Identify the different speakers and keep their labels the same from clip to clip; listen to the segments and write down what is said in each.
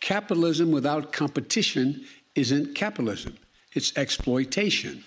Speaker 1: Capitalism without competition isn't capitalism. It's exploitation.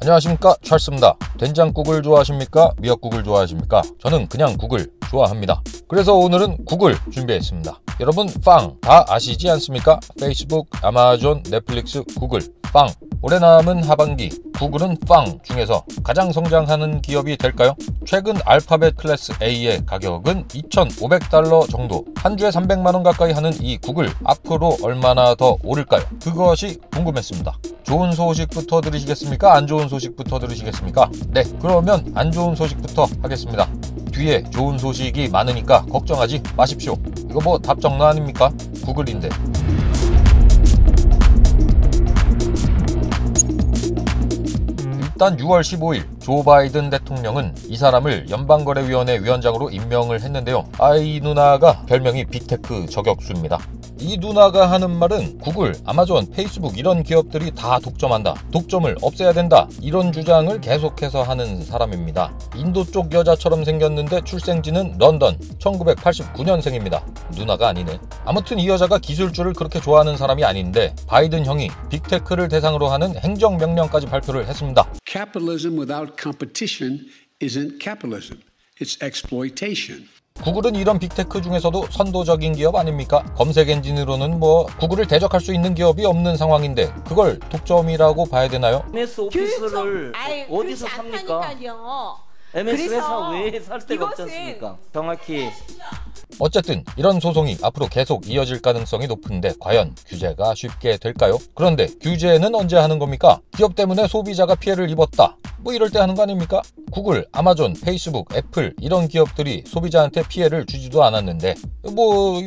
Speaker 2: 안녕하십니까, 찰스입니다. 된장국을 좋아하십니까? 미역국을 좋아하십니까? 저는 그냥 국을 좋아합니다. 그래서 오늘은 국을 준비했습니다. 여러분 빵 다 아시지 않습니까? 페이스북, 아마존, 넷플릭스, 구글 빵. 올해 남은 하반기 구글은 빵 중에서 가장 성장하는 기업이 될까요? 최근 알파벳 클래스 A의 가격은 $2,500 정도, 한 주에 300만원 가까이 하는 이 구글 앞으로 얼마나 더 오를까요? 그것이 궁금했습니다. 좋은 소식부터 들으시겠습니까? 안 좋은 소식부터 들으시겠습니까? 네, 그러면 안 좋은 소식부터 하겠습니다. 뒤에 좋은 소식이 많으니까 걱정하지 마십시오. 이거 뭐 답정너 아닙니까? 구글인데. 일단 6월 15일 조 바이든 대통령은 이 사람을 연방거래위원회 위원장으로 임명을 했는데요. 이 누나가 별명이 빅테크 저격수입니다. 이 누나가 하는 말은 구글, 아마존, 페이스북 이런 기업들이 다 독점한다, 독점을 없애야 된다, 이런 주장을 계속해서 하는 사람입니다. 인도 쪽 여자처럼 생겼는데 출생지는 런던, 1989년생입니다. 누나가 아니네. 아무튼 이 여자가 기술주를 그렇게 좋아하는 사람이 아닌데 바이든 형이 빅테크를 대상으로 하는 행정명령까지 발표를 했습니다.
Speaker 1: Capitalism without competition isn't capitalism. It's exploitation.
Speaker 2: 구글은 이런 빅테크 중에서도 선도적인 기업 아닙니까? 검색 엔진으로는 뭐 구글을 대적할 수 있는 기업이 없는 상황인데 그걸 독점이라고 봐야 되나요?
Speaker 3: MS 오피스를 어디서 삽니까? MS 회사 왜 살 데가 없지 않습니까? 정확히.
Speaker 2: 어쨌든 이런 소송이 앞으로 계속 이어질 가능성이 높은데 과연 규제가 쉽게 될까요? 그런데 규제는 언제 하는 겁니까? 기업 때문에 소비자가 피해를 입었다, 뭐 이럴 때 하는 거 아닙니까? 구글, 아마존, 페이스북, 애플 이런 기업들이 소비자한테 피해를 주지도 않았는데 뭐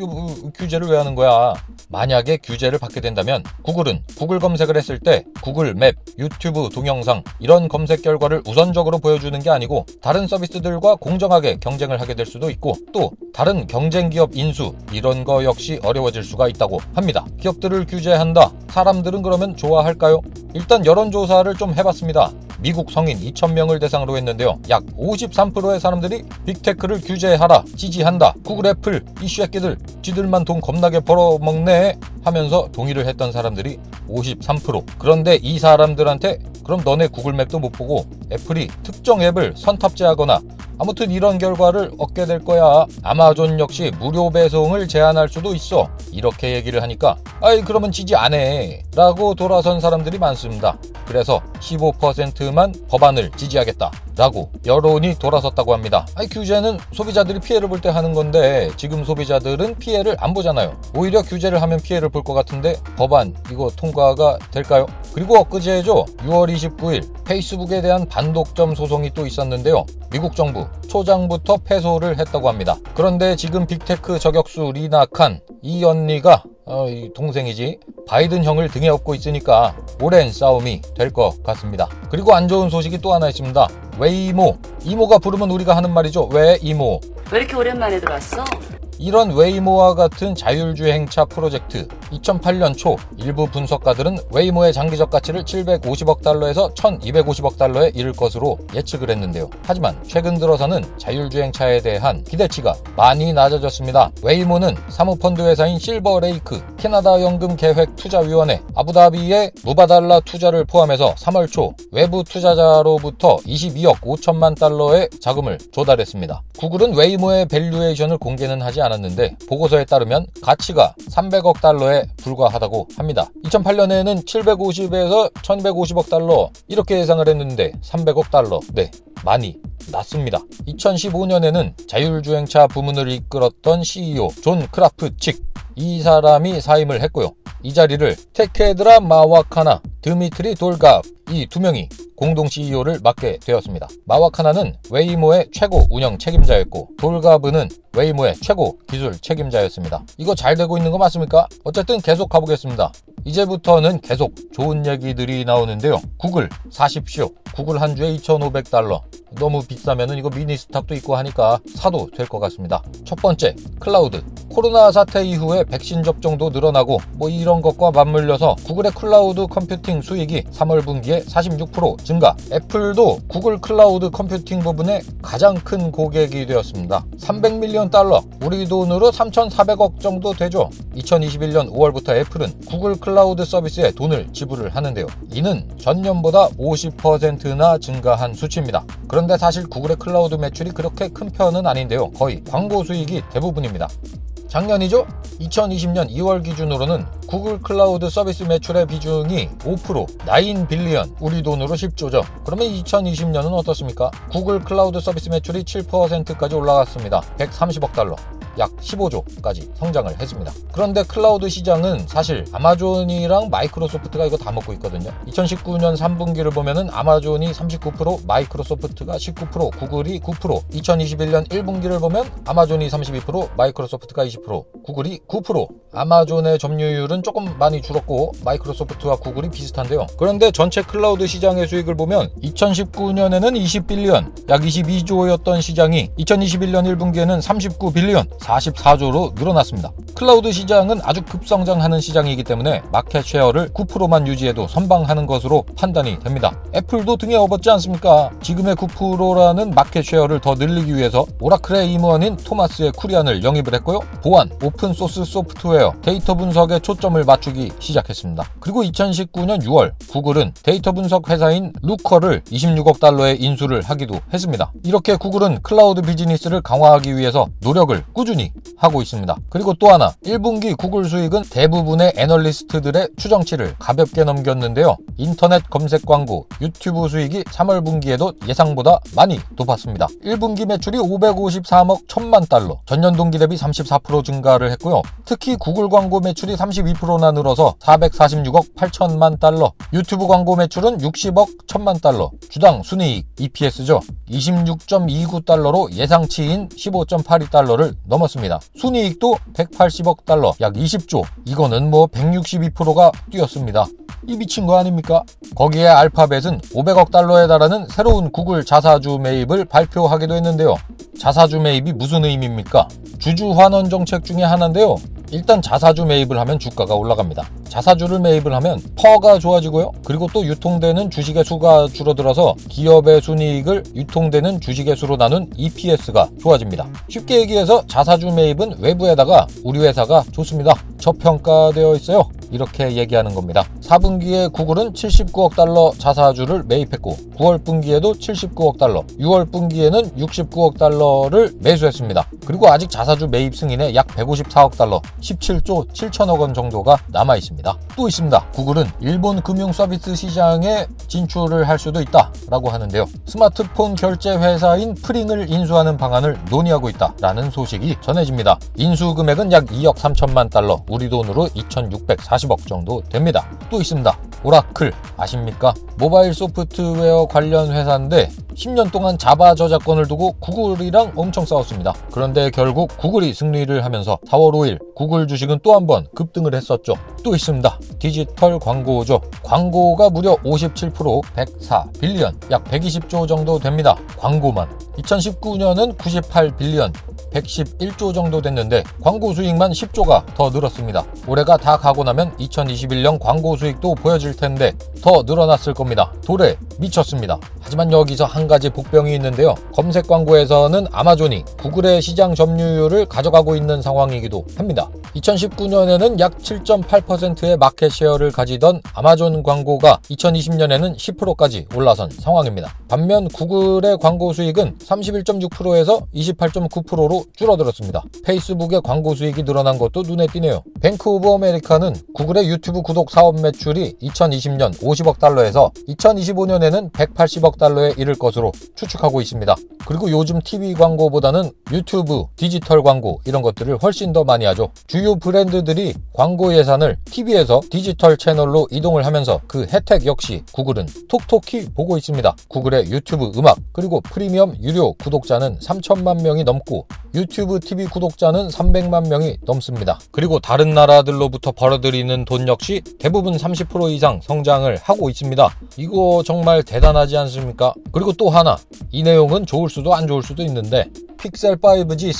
Speaker 2: 규제를 왜 하는 거야? 만약에 규제를 받게 된다면 구글은 구글 검색을 했을 때 구글 맵, 유튜브 동영상 이런 검색 결과를 우선적으로 보여주는 게 아니고 다른 서비스들과 공정하게 경쟁을 하게 될 수도 있고, 또 다른 경쟁 기업 인수 이런 거 역시 어려워질 수가 있다고 합니다. 기업들을 규제한다. 사람들은 그러면 좋아할까요? 일단 여론조사를 좀 해봤습니다. 미국 성인 2,000명을 대상으로 했는데요. 약 53%의 사람들이 빅테크를 규제하라, 지지한다, 구글, 애플 이 새끼들 지들만 돈 겁나게 벌어먹네 하면서 동의를 했던 사람들이 53%. 그런데 이 사람들한테 그럼 너네 구글맵도 못 보고 애플이 특정 앱을 선탑재하거나 아무튼 이런 결과를 얻게 될 거야. 아마존 역시 무료 배송을 제한할 수도 있어. 이렇게 얘기를 하니까 그러면 지지 안 해 라고 돌아선 사람들이 많습니다. 그래서 15%만 법안을 지지하겠다 라고 여론이 돌아섰다고 합니다. 규제는 소비자들이 피해를 볼 때 하는 건데 지금 소비자들은 피해를 안 보잖아요. 오히려 규제를 하면 피해를 볼 것 같은데 법안 이거 통과가 될까요? 그리고 엊그제죠. 6월 29일 페이스북에 대한 반독점 소송이 또 있었는데요. 미국 정부 초장부터 패소를 했다고 합니다. 그런데 지금 빅테크 저격수 리나 칸 이 언니가 동생이지 바이든 형을 등에 업고 있으니까 오랜 싸움이 될 것 같습니다. 그리고 안 좋은 소식이 또 하나 있습니다. 웨이모, 이모가 부르면 우리가 하는 말이죠. 왜 이모?
Speaker 4: 왜 이렇게 오랜만에 들어왔어?
Speaker 2: 이런 웨이모와 같은 자율주행차 프로젝트 2008년 초 일부 분석가들은 웨이모의 장기적 가치를 750억 달러에서 1250억 달러에 이를 것으로 예측을 했는데요. 하지만 최근 들어서는 자율주행차에 대한 기대치가 많이 낮아졌습니다. 웨이모는 사모펀드 회사인 실버레이크, 캐나다 연금계획투자위원회, 아부다비의 무바달라 투자를 포함해서 3월 초 외부 투자자로부터 22억 5천만 달러의 자금을 조달했습니다. 구글은 웨이모의 밸류에이션을 공개는 하지 않았는데 보고서에 따르면 가치가 300억 달러에 불과하다고 합니다. 2008년에는 750에서 1250억 달러 이렇게 예상을 했는데 300억 달러, 네, 많이 낮습니다. 2015년에는 자율주행차 부문을 이끌었던 CEO 존 크라프칙, 이 사람이 사임을 했고요. 이 자리를 테케드라 마와카나, 드미트리 돌갑 이 두 명이 공동 CEO를 맡게 되었습니다. 마와카나는 웨이모의 최고 운영 책임자였고 돌가브는 웨이모의 최고 기술 책임자였습니다. 이거 잘 되고 있는 거 맞습니까? 어쨌든 계속 가보겠습니다. 이제부터는 계속 좋은 얘기들이 나오는데요. 구글 사십시오. 구글 한 주에 2,500달러. 너무 비싸면은 이거 미니 스탑도 있고 하니까 사도 될 것 같습니다. 첫 번째, 클라우드. 코로나 사태 이후에 백신 접종도 늘어나고 뭐 이런 것과 맞물려서 구글의 클라우드 컴퓨팅 수익이 3월 분기에 46% 증가. 애플도 구글 클라우드 컴퓨팅 부분에 가장 큰 고객이 되었습니다. 300밀리언 달러, 우리 돈으로 3,400억 정도 되죠. 2021년 5월부터 애플은 구글 클라우드 서비스에 돈을 지불을 하는데요. 이는 전년보다 50%나 증가한 수치입니다. 그런데 사실 구글의 클라우드 매출이 그렇게 큰 편은 아닌데요. 거의 광고 수익이 대부분입니다. 작년이죠? 2020년 2월 기준으로는 구글 클라우드 서비스 매출의 비중이 5%, 9 빌리언, 우리 돈으로 10조죠. 그러면 2020년은 어떻습니까? 구글 클라우드 서비스 매출이 7%까지 올라갔습니다. 130억 달러. 약 15조까지 성장을 했습니다. 그런데 클라우드 시장은 사실 아마존이랑 마이크로소프트가 이거 다 먹고 있거든요. 2019년 3분기를 보면은 아마존이 39%, 마이크로소프트가 19%, 구글이 9%, 2021년 1분기를 보면 아마존이 32%, 마이크로소프트가 20%, 구글이 9%. 아마존의 점유율은 조금 많이 줄었고 마이크로소프트와 구글이 비슷한데요. 그런데 전체 클라우드 시장의 수익을 보면 2019년에는 20빌리언, 약 22조였던 시장이 2021년 1분기에는 39빌리언, 44조로 늘어났습니다. 클라우드 시장은 아주 급성장하는 시장이기 때문에 마켓 쉐어를 9%만 유지해도 선방하는 것으로 판단이 됩니다. 애플도 등에 업었지 않습니까? 지금의 9%라는 마켓 쉐어를 더 늘리기 위해서 오라클의 임원인 토마스의 쿠리안을 영입을 했고요. 보안, 오픈소스 소프트웨어, 데이터 분석에 초점을 맞추기 시작했습니다. 그리고 2019년 6월 구글은 데이터 분석 회사인 루커를 26억 달러에 인수를 하기도 했습니다. 이렇게 구글은 클라우드 비즈니스를 강화하기 위해서 노력을 꾸준히 하고 있습니다. 그리고 또 하나, 1분기 구글 수익은 대부분의 애널리스트들의 추정치를 가볍게 넘겼는데요. 인터넷 검색 광고, 유튜브 수익이 3월 분기에도 예상보다 많이 높았습니다. 1분기 매출이 553억 1천만 달러, 전년 동기 대비 34% 증가를 했고요. 특히 구글 광고 매출이 32%나 늘어서 446억 8천만 달러, 유튜브 광고 매출은 60억 1천만 달러, 주당 순이익 EPS죠. 26.29달러로 예상치인 15.82달러를 넘었습니다. 순이익도 180억 달러, 약 20조. 이거는 뭐 162%가 뛰었습니다. 이 미친 거 아닙니까? 거기에 알파벳은 500억 달러에 달하는 새로운 구글 자사주 매입을 발표하기도 했는데요. 자사주 매입이 무슨 의미입니까? 주주 환원 정책 중에 하나인데요. 일단 자사주 매입을 하면 주가가 올라갑니다. 자사주를 매입을 하면 퍼가 좋아지고요. 그리고 또 유통되는 주식의 수가 줄어들어서 기업의 순이익을 유통되는 주식의 수로 나눈 EPS가 좋아집니다. 쉽게 얘기해서 자사주 매입은 외부에다가 우리 회사가 좋습니다, 저평가되어 있어요, 이렇게 얘기하는 겁니다. 4분기에 구글은 79억 달러 자사주를 매입했고 9월 분기에도 79억 달러, 6월 분기에는 69억 달러를 매수했습니다. 그리고 아직 자사주 매입 승인에 약 154억 달러, 17조 7천억 원 정도가 남아 있습니다. 또 있습니다. 구글은 일본 금융 서비스 시장에 진출을 할 수도 있다라고 하는데요. 스마트폰 결제 회사인 프링을 인수하는 방안을 논의하고 있다라는 소식이 전해집니다. 인수 금액은 약 2억 3천만 달러, 우리 돈으로 2,640억 정도 됩니다. 또 있습니다. 오라클 아십니까? 모바일 소프트웨어 관련 회사인데 10년 동안 자바 저작권을 두고 구글이랑 엄청 싸웠습니다. 그런데 결국 구글이 승리를 하면서 4월 5일 구글 주식은 또 한 번 급등을 했었죠. 또 있습니다. 디지털 광고죠. 광고가 무려 57%, 104 빌리언, 약 120조 정도 됩니다. 광고만. 2019년은 98 빌리언, 111조 정도 됐는데 광고 수익만 10조가 더 늘었습니다. 올해가 다 가고 나면 2021년 광고 수익도 보여질 텐데 더 늘어났을 겁니다. 도래 미쳤습니다. 하지만 여기서 한 가지 복병이 있는데요. 검색 광고에서는 아마존이 구글의 시장 점유율을 가져가고 있는 상황이기도 합니다. 2019년에는 약 7.8%의 마켓 쉐어를 가지던 아마존 광고가 2020년에는 10%까지 올라선 상황입니다. 반면 구글의 광고 수익은 31.6%에서 28.9%로 줄어들었습니다. 페이스북의 광고 수익이 늘어난 것도 눈에 띄네요. 뱅크 오브 아메리카는 구글의 유튜브 구독 사업 매출이 2020년 50억 달러에서 2025년에는 180억 달러에 이를 것으로 추측하고 있습니다. 그리고 요즘 TV 광고보다는 유튜브, 디지털 광고 이런 것들을 훨씬 더 많이 하죠. 주요 브랜드들이 광고 예산을 TV에서 디지털 채널로 이동을 하면서 그 혜택 역시 구글은 톡톡히 보고 있습니다. 구글의 유튜브 음악 그리고 프리미엄 유료 구독자는 3천만 명이 넘고 유튜브 TV 구독자는 300만 명이 넘습니다. 그리고 다른 나라들로부터 벌어들이는 돈 역시 대부분 30% 이상 성장을 하고 있습니다. 이거 정말 정말 대단하지 않습니까? 그리고 또 하나, 이 내용은 좋을 수도 안 좋을 수도 있는데 픽셀 5G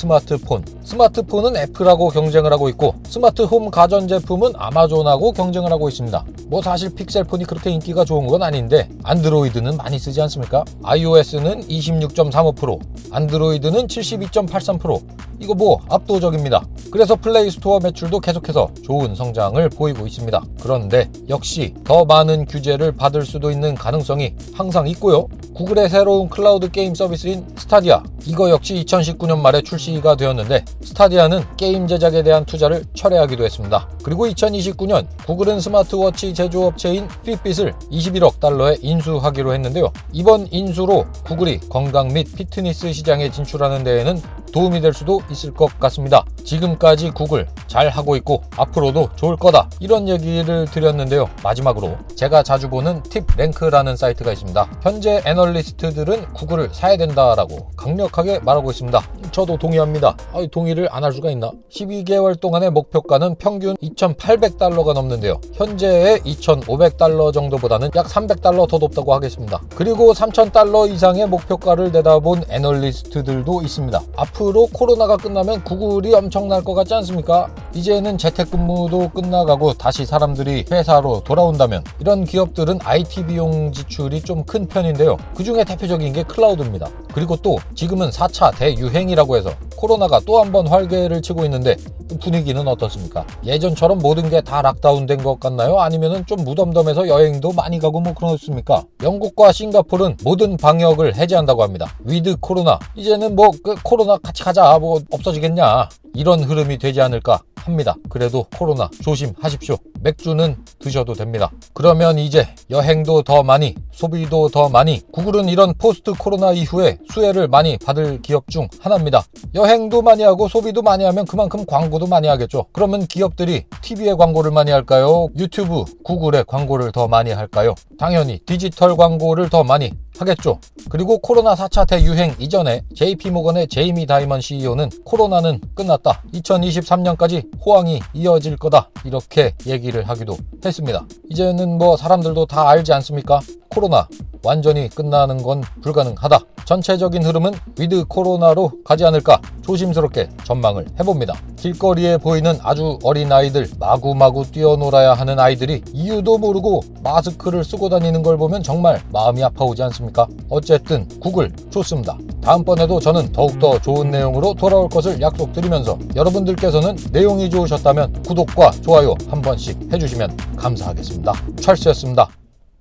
Speaker 2: 스마트폰은 애플하고 경쟁을 하고 있고 스마트홈 가전제품은 아마존하고 경쟁을 하고 있습니다. 뭐 사실 픽셀폰이 그렇게 인기가 좋은 건 아닌데 안드로이드는 많이 쓰지 않습니까? iOS는 26.35%, 안드로이드는 72.83%, 이거 뭐 압도적입니다. 그래서 플레이스토어 매출도 계속해서 좋은 성장을 보이고 있습니다. 그런데 역시 더 많은 규제를 받을 수도 있는 가능성이 항상 있고요. 구글의 새로운 클라우드 게임 서비스인 스타디아, 이거 역시 2019년 말에 출시가 되었는데 스타디아는 게임 제작에 대한 투자를 철회하기도 했습니다. 그리고 2029년 구글은 스마트워치 제조업체인 핏빗을 21억 달러에 인수하기로 했는데요. 이번 인수로 구글이 건강 및 피트니스 시장에 진출하는 데에는 도움이 될 수도 있을 것 같습니다. 지금까지 구글 잘 하고 있고 앞으로도 좋을 거다, 이런 얘기를 드렸는데요. 마지막으로 제가 자주 보는 팁랭크라는 사이트가 있습니다. 현재 애널리스트들은 구글을 사야 된다라고 강력하게 말하고 있습니다. 저도 동의합니다. 동의를 안 할 수가 있나? 12개월 동안의 목표가는 평균 2,800달러가 넘는데요. 현재의 2,500달러 정도보다는 약 300달러 더 높다고 하겠습니다. 그리고 3,000달러 이상의 목표가를 내다본 애널리스트들도 있습니다. 앞으로 코로나가 끝나면 구글이 엄청날 것 같지 않습니까? 이제는 재택근무도 끝나가고 다시 사람들이 회사로 돌아온다면 이런 기업들은 IT 비용 지출이 좀 큰 편인데요. 그 중에 대표적인 게 클라우드입니다. 그리고 또 지금은 4차 대유행이라고 해서 코로나가 또 한 번 활개를 치고 있는데 분위기는 어떻습니까? 예전처럼 모든 게 다 락다운된 것 같나요? 아니면은 좀 무덤덤해서 여행도 많이 가고 뭐 그렇습니까? 영국과 싱가포르는 모든 방역을 해제한다고 합니다. 위드 코로나, 이제는 뭐 코로나 같이 가자, 뭐 없어지겠냐, 이런 흐름이 되지 않을까 합니다. 그래도 코로나 조심하십시오. 맥주는 드셔도 됩니다. 그러면 이제 여행도 더 많이, 소비도 더 많이, 구글은 이런 포스트 코로나 이후에 수혜를 많이 받을 기업 중 하나입니다. 여행도 많이 하고 소비도 많이 하면 그만큼 광고도 많이 하겠죠. 그러면 기업들이 TV에 광고를 많이 할까요? 유튜브, 구글에 광고를 더 많이 할까요? 당연히 디지털 광고를 더 많이 하겠죠. 그리고 코로나 4차 대유행 이전에 JP모건의 제이미 다이먼 CEO는 코로나는 끝났다, 2023년까지 호황이 이어질 거다, 이렇게 얘기를 하기도 했습니다. 이제는 뭐 사람들도 다 알지 않습니까? 코로나 완전히 끝나는 건 불가능하다. 전체적인 흐름은 위드 코로나로 가지 않을까 조심스럽게 전망을 해봅니다. 길거리에 보이는 아주 어린 아이들, 마구마구 뛰어놀아야 하는 아이들이 이유도 모르고 마스크를 쓰고 다니는 걸 보면 정말 마음이 아파오지 않습니까? 어쨌든 구글 좋습니다. 다음번에도 저는 더욱더 좋은 내용으로 돌아올 것을 약속드리면서 여러분들께서는 내용이 좋으셨다면 구독과 좋아요 한 번씩 해주시면 감사하겠습니다. 찰스였습니다.